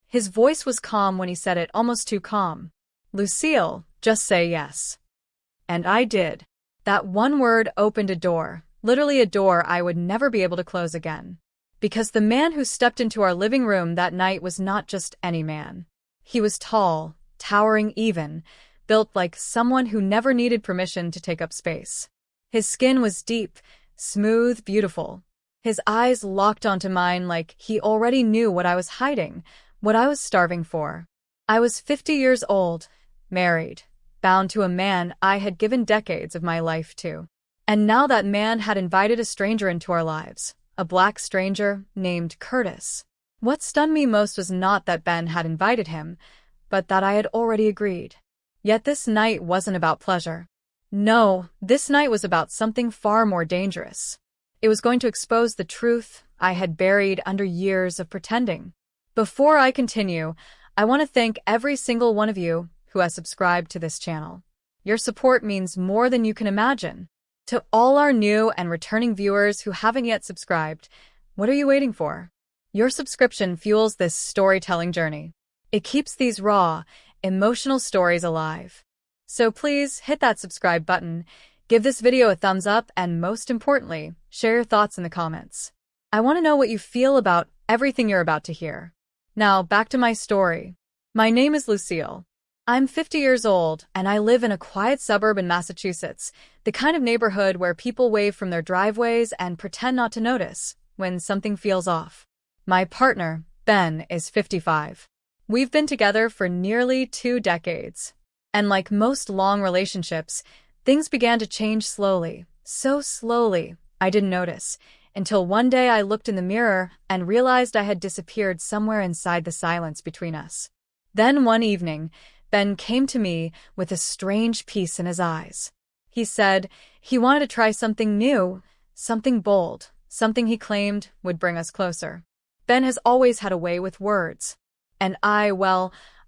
His voice was calm when he said it, almost too calm. "Lucille, just say yes." And I did. That one word opened a door, literally a door I would never be able to close again. Because the man who stepped into our living room that night was not just any man. He was tall, towering even, built like someone who never needed permission to take up space. His skin was deep, smooth, beautiful. His eyes locked onto mine like he already knew what I was hiding, what I was starving for. I was 50 years old, married, bound to a man I had given decades of my life to. And now that man had invited a stranger into our lives, a black stranger named Curtis. What stunned me most was not that Ben had invited him, but that I had already agreed. Yet this night wasn't about pleasure. No, this night was about something far more dangerous. It was going to expose the truth I had buried under years of pretending. Before I continue, I want to thank every single one of you who has subscribed to this channel. Your support means more than you can imagine. To all our new and returning viewers who haven't yet subscribed, what are you waiting for? Your subscription fuels this storytelling journey. It keeps these raw, emotional stories alive. So please hit that subscribe button, give this video a thumbs up, and most importantly, share your thoughts in the comments. I want to know what you feel about everything you're about to hear. Now, back to my story. My name is Lucille. I'm 50 years old, and I live in a quiet suburb in Massachusetts, the kind of neighborhood where people wave from their driveways and pretend not to notice when something feels off. My partner, Ben, is 55. We've been together for nearly 2 decades. And like most long relationships, things began to change slowly, so slowly I didn't notice, until one day I looked in the mirror and realized I had disappeared somewhere inside the silence between us. Then one evening, Ben came to me with a strange peace in his eyes. He said he wanted to try something new, something bold, something he claimed would bring us closer. Ben has always had a way with words. And I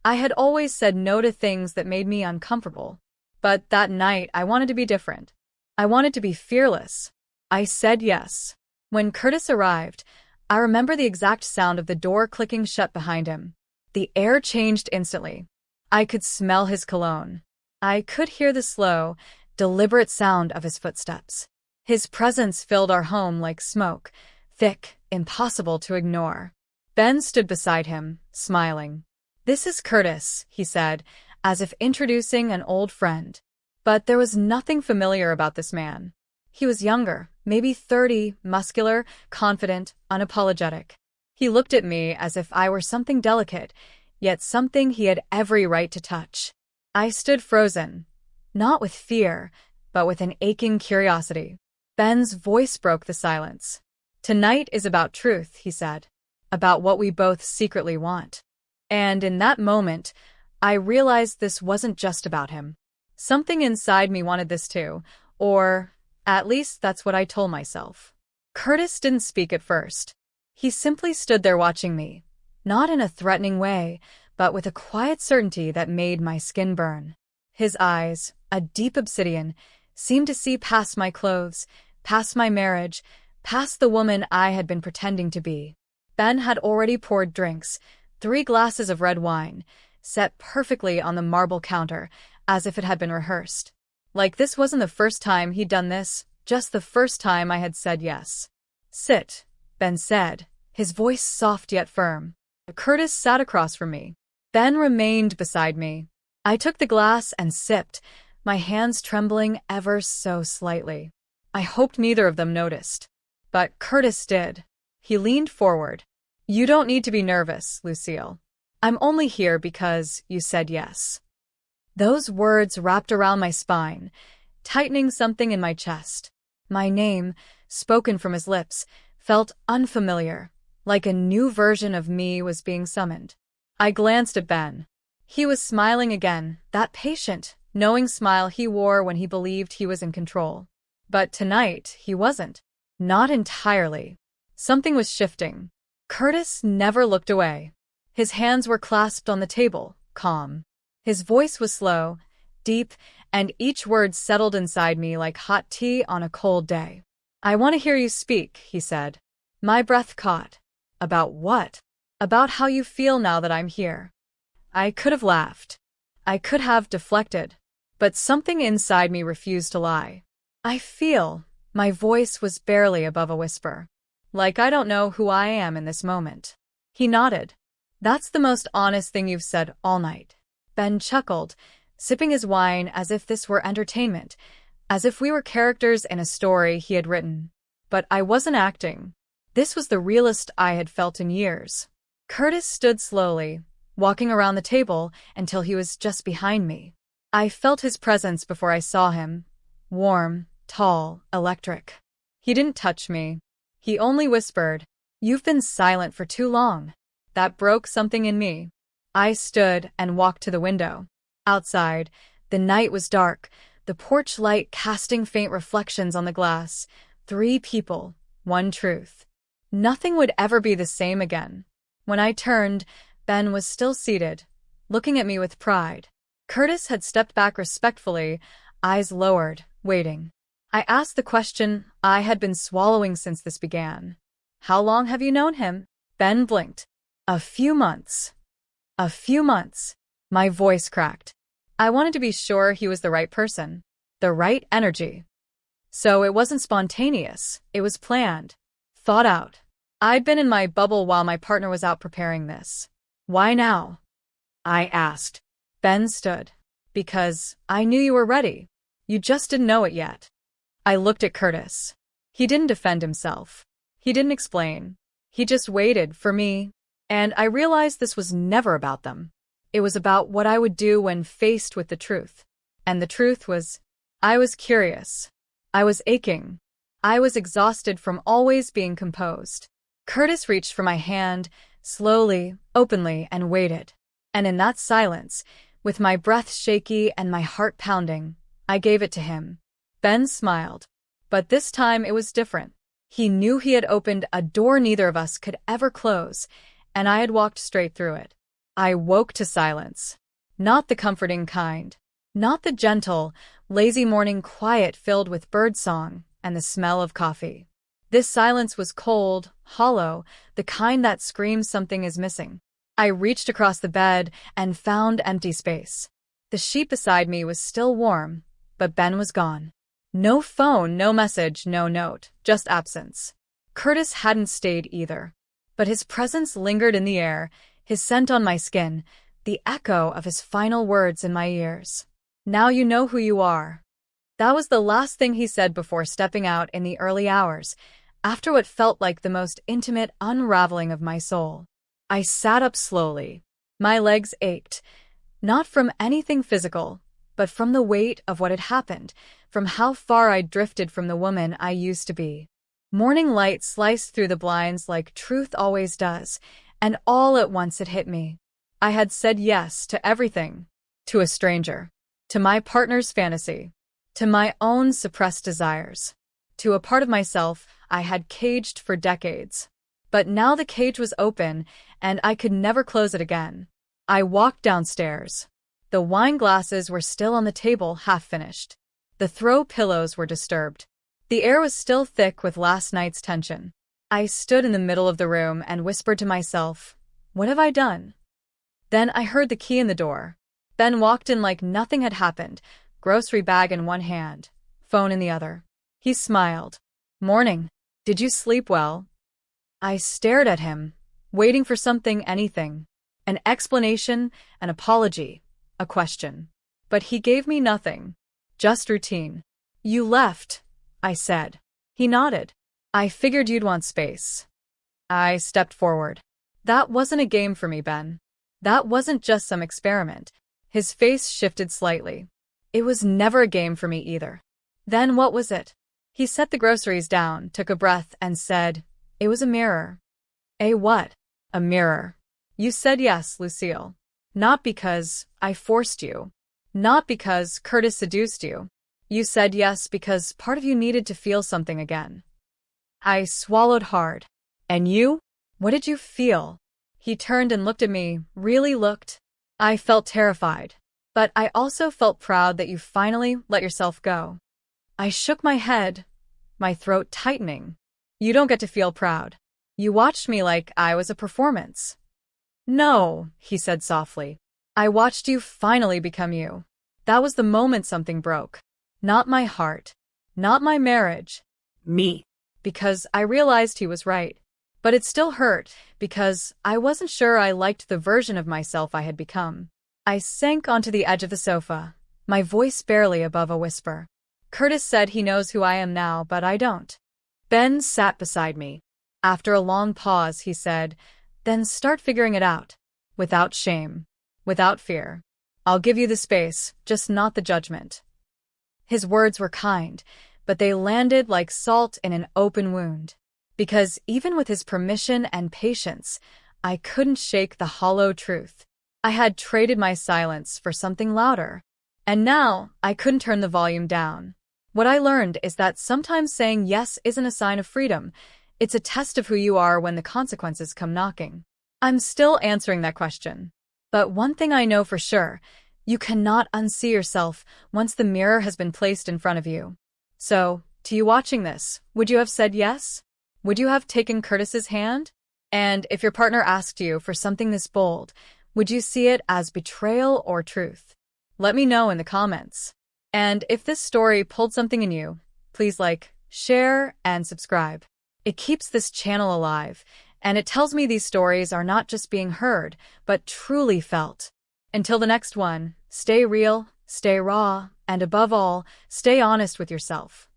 had always said no to things that made me uncomfortable. But that night, I wanted to be different. I wanted to be fearless. I said yes. When Curtis arrived, I remember the exact sound of the door clicking shut behind him. The air changed instantly. I could smell his cologne. I could hear the slow, deliberate sound of his footsteps. His presence filled our home like smoke, thick, impossible to ignore. Ben stood beside him, smiling. "This is Curtis," he said, as if introducing an old friend. But there was nothing familiar about this man. He was younger, maybe 30, muscular, confident, unapologetic. He looked at me as if I were something delicate, yet something he had every right to touch. I stood frozen, not with fear, but with an aching curiosity. Ben's voice broke the silence. "Tonight is about truth," he said, "about what we both secretly want." And in that moment, I realized this wasn't just about him. Something inside me wanted this too, or at least that's what I told myself. Curtis didn't speak at first. He simply stood there watching me, not in a threatening way, but with a quiet certainty that made my skin burn. His eyes, a deep obsidian, seemed to see past my clothes, past my marriage, past the woman I had been pretending to be. Ben had already poured drinks, 3 glasses of red wine, set perfectly on the marble counter, as if it had been rehearsed. Like this wasn't the first time he'd done this, just the first time I had said yes. "Sit," Ben said, his voice soft yet firm. Curtis sat across from me. Ben remained beside me. I took the glass and sipped, my hands trembling ever so slightly. I hoped neither of them noticed. But Curtis did. He leaned forward. "You don't need to be nervous, Lucille. I'm only here because you said yes." Those words wrapped around my spine, tightening something in my chest. My name, spoken from his lips, felt unfamiliar, like a new version of me was being summoned. I glanced at Ben. He was smiling again, that patient, knowing smile he wore when he believed he was in control. But tonight, he wasn't. Not entirely. Something was shifting. Curtis never looked away. His hands were clasped on the table, calm. His voice was slow, deep, and each word settled inside me like hot tea on a cold day. "I want to hear you speak," he said. My breath caught. "About what?" About how you feel now that I'm here. I could have laughed. I could have deflected. But something inside me refused to lie. I feel. My voice was barely above a whisper. Like I don't know who I am in this moment. He nodded. That's the most honest thing you've said all night. Ben chuckled, sipping his wine as if this were entertainment, as if we were characters in a story he had written. But I wasn't acting. This was the realest I had felt in years. Curtis stood slowly, walking around the table until he was just behind me. I felt his presence before I saw him. Warm, tall, electric. He didn't touch me. He only whispered, "You've been silent for too long." That broke something in me. I stood and walked to the window. Outside, the night was dark, the porch light casting faint reflections on the glass. 3 people, 1 truth. Nothing would ever be the same again. When I turned, Ben was still seated, looking at me with pride. Curtis had stepped back respectfully, eyes lowered, waiting. I asked the question I had been swallowing since this began. "How long have you known him?" Ben blinked. "A few months." "A few months." My voice cracked. I wanted to be sure he was the right person. The right energy. So it wasn't spontaneous, it was planned. Thought out. I'd been in my bubble while my partner was out preparing this. "Why now?" I asked. Ben stood. "Because I knew you were ready. You just didn't know it yet." I looked at Curtis. He didn't defend himself. He didn't explain. He just waited for me. And I realized this was never about them. It was about what I would do when faced with the truth. And the truth was, I was curious. I was aching. I was exhausted from always being composed. Curtis reached for my hand, slowly, openly, and waited. And in that silence, with my breath shaky and my heart pounding, I gave it to him. Ben smiled. But this time it was different. He knew he had opened a door neither of us could ever close, and I had walked straight through it. I woke to silence. Not the comforting kind. Not the gentle, lazy morning quiet filled with birdsong and the smell of coffee. This silence was cold, hollow, the kind that screams something is missing. I reached across the bed and found empty space. The sheet beside me was still warm, but Ben was gone. No phone, no message, no note, just absence. Curtis hadn't stayed either. But his presence lingered in the air, his scent on my skin, the echo of his final words in my ears. "Now you know who you are." That was the last thing he said before stepping out in the early hours, after what felt like the most intimate unraveling of my soul. I sat up slowly. My legs ached, not from anything physical, but from the weight of what had happened, from how far I'd drifted from the woman I used to be. Morning light sliced through the blinds like truth always does, and all at once it hit me. I had said yes to everything. To a stranger. To my partner's fantasy. To my own suppressed desires. To a part of myself I had caged for decades. But now the cage was open, and I could never close it again. I walked downstairs. The wine glasses were still on the table, half-finished. The throw pillows were disturbed. The air was still thick with last night's tension. I stood in the middle of the room and whispered to myself, "What have I done?" Then I heard the key in the door. Ben walked in like nothing had happened, grocery bag in one hand, phone in the other. He smiled. "Morning. Did you sleep well?" I stared at him, waiting for something, anything. An explanation, an apology, a question. But he gave me nothing. Just routine. "You left," I said. He nodded. "I figured you'd want space." I stepped forward. "That wasn't a game for me, Ben. That wasn't just some experiment." His face shifted slightly. "It was never a game for me either." "Then what was it?" He set the groceries down, took a breath, and said, "It was a mirror." "A what?" "A mirror. You said yes, Lucille. Not because I forced you. Not because Curtis seduced you. You said yes because part of you needed to feel something again." I swallowed hard. "And you? What did you feel?" He turned and looked at me, really looked. I felt terrified. But I also felt proud that you finally let yourself go. I shook my head, my throat tightening. "You don't get to feel proud. You watched me like I was a performance. No, he said softly. I watched you finally become you. That was the moment something broke. Not my heart. Not my marriage. Me. Because I realized he was right. But it still hurt, because I wasn't sure I liked the version of myself I had become. I sank onto the edge of the sofa, my voice barely above a whisper. Curtis said he knows who I am now, but I don't. Ben sat beside me. After a long pause, he said, "Then start figuring it out. Without shame. Without fear. I'll give you the space, just not the judgment." His words were kind, but they landed like salt in an open wound. Because even with his permission and patience, I couldn't shake the hollow truth. I had traded my silence for something louder. And now, I couldn't turn the volume down. What I learned is that sometimes saying yes isn't a sign of freedom. It's a test of who you are when the consequences come knocking. I'm still answering that question. But one thing I know for sure, you cannot unsee yourself once the mirror has been placed in front of you. So, to you watching this, would you have said yes? Would you have taken Curtis's hand? And if your partner asked you for something this bold, would you see it as betrayal or truth? Let me know in the comments. And if this story pulled something in you, please like, share, and subscribe. It keeps this channel alive, and it tells me these stories are not just being heard, but truly felt. Until the next one, stay real, stay raw, and above all, stay honest with yourself.